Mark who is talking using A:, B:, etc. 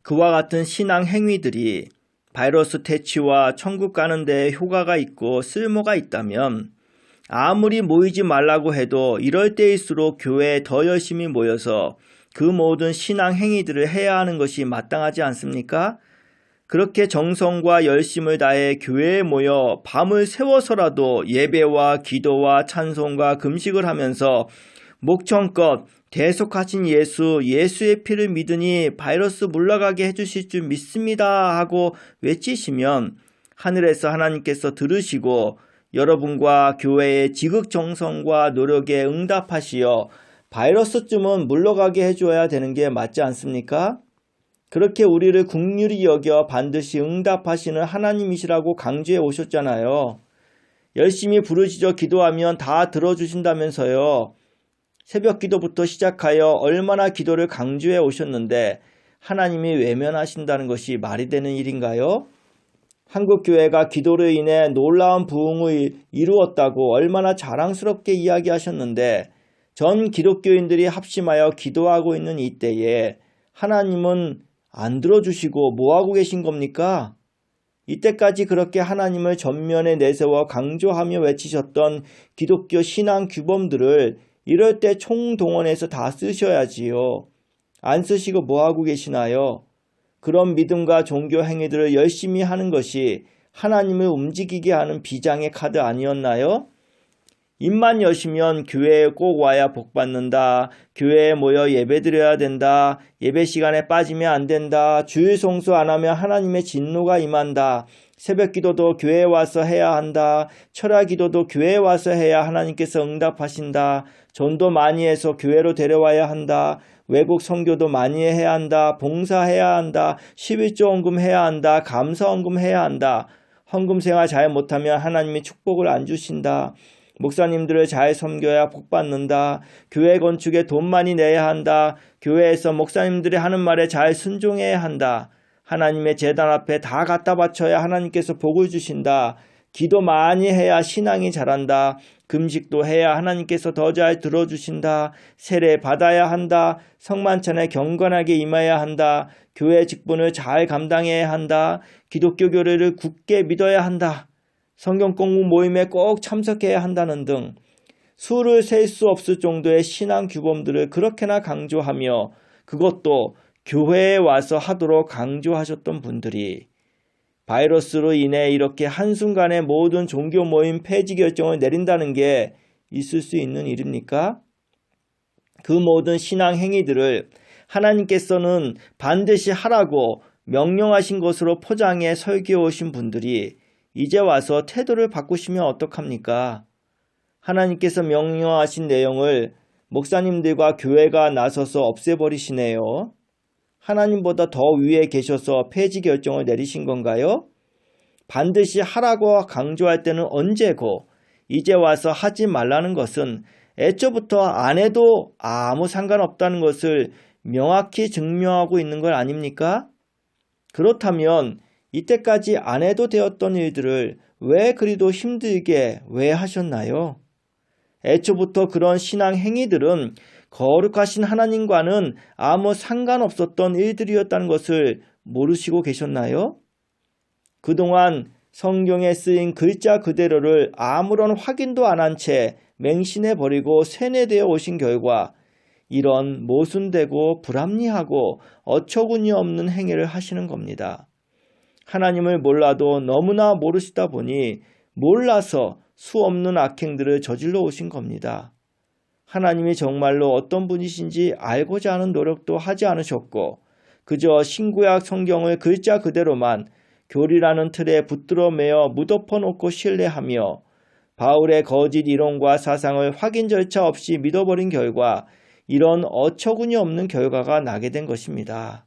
A: 그와 같은 신앙 행위들이 바이러스 퇴치와 천국 가는 데 효과가 있고 쓸모가 있다면 아무리 모이지 말라고 해도 이럴 때일수록 교회에 더 열심히 모여서 그 모든 신앙 행위들을 해야 하는 것이 마땅하지 않습니까? 그렇게 정성과 열심을 다해 교회에 모여 밤을 새워서라도 예배와 기도와 찬송과 금식을 하면서 목청껏 대속하신 예수의 피를 믿으니 바이러스 물러가게 해주실 줄 믿습니다 하고 외치시면 하늘에서 하나님께서 들으시고 여러분과 교회의 지극정성과 노력에 응답하시어 바이러스쯤은 물러가게 해줘야 되는 게 맞지 않습니까? 그렇게 우리를 긍휼히 여겨 반드시 응답하시는 하나님이시라고 강조해 오셨잖아요. 열심히 부르짖어 기도하면 다 들어주신다면서요. 새벽 기도부터 시작하여 얼마나 기도를 강조해 오셨는데 하나님이 외면하신다는 것이 말이 되는 일인가요? 한국교회가 기도로 인해 놀라운 부흥을 이루었다고 얼마나 자랑스럽게 이야기하셨는데 전 기독교인들이 합심하여 기도하고 있는 이때에 하나님은 안 들어주시고 뭐하고 계신 겁니까? 이때까지 그렇게 하나님을 전면에 내세워 강조하며 외치셨던 기독교 신앙 규범들을 이럴 때 총동원해서 다 쓰셔야지요. 안 쓰시고 뭐하고 계시나요? 그런 믿음과 종교 행위들을 열심히 하는 것이 하나님을 움직이게 하는 비장의 카드 아니었나요? 입만 여시면 교회에 꼭 와야 복 받는다. 교회에 모여 예배드려야 된다. 예배 시간에 빠지면 안 된다. 주일 성수 안 하면 하나님의 진노가 임한다. 새벽 기도도 교회에 와서 해야 한다. 철야 기도도 교회에 와서 해야 하나님께서 응답하신다. 전도 많이 해서 교회로 데려와야 한다. 외국 선교도 많이 해야 한다. 봉사해야 한다. 11조 헌금 해야 한다. 감사 헌금 해야 한다. 헌금 생활 잘 못하면 하나님이 축복을 안 주신다. 목사님들을 잘 섬겨야 복 받는다. 교회 건축에 돈 많이 내야 한다. 교회에서 목사님들이 하는 말에 잘 순종해야 한다. 하나님의 제단 앞에 다 갖다 바쳐야 하나님께서 복을 주신다. 기도 많이 해야 신앙이 자란다. 금식도 해야 하나님께서 더 잘 들어주신다. 세례 받아야 한다. 성만찬에 경건하게 임해야 한다. 교회 직분을 잘 감당해야 한다. 기독교 교리를 굳게 믿어야 한다. 성경 공부 모임에 꼭 참석해야 한다는 등 수를 셀 수 없을 정도의 신앙 규범들을 그렇게나 강조하며 그것도 교회에 와서 하도록 강조하셨던 분들이 바이러스로 인해 이렇게 한순간에 모든 종교 모임 폐지 결정을 내린다는 게 있을 수 있는 일입니까? 그 모든 신앙 행위들을 하나님께서는 반드시 하라고 명령하신 것으로 포장해 설교해 오신 분들이 이제 와서 태도를 바꾸시면 어떡합니까? 하나님께서 명령하신 내용을 목사님들과 교회가 나서서 없애버리시네요. 하나님보다 더 위에 계셔서 폐지 결정을 내리신 건가요? 반드시 하라고 강조할 때는 언제고 이제 와서 하지 말라는 것은 애초부터 안 해도 아무 상관없다는 것을 명확히 증명하고 있는 것 아닙니까? 그렇다면 이때까지 안 해도 되었던 일들을 왜 그리도 힘들게 왜 하셨나요? 애초부터 그런 신앙 행위들은 거룩하신 하나님과는 아무 상관없었던 일들이었다는 것을 모르시고 계셨나요? 그동안 성경에 쓰인 글자 그대로를 아무런 확인도 안 한 채 맹신해버리고 세뇌되어 오신 결과 이런 모순되고 불합리하고 어처구니 없는 행위를 하시는 겁니다. 하나님을 몰라도 너무나 모르시다 보니 몰라서 수 없는 악행들을 저질러 오신 겁니다. 하나님이 정말로 어떤 분이신지 알고자 하는 노력도 하지 않으셨고 그저 신구약 성경을 글자 그대로만 교리라는 틀에 붙들어 매어 무덮어 놓고 신뢰하며 바울의 거짓 이론과 사상을 확인 절차 없이 믿어버린 결과 이런 어처구니 없는 결과가 나게 된 것입니다.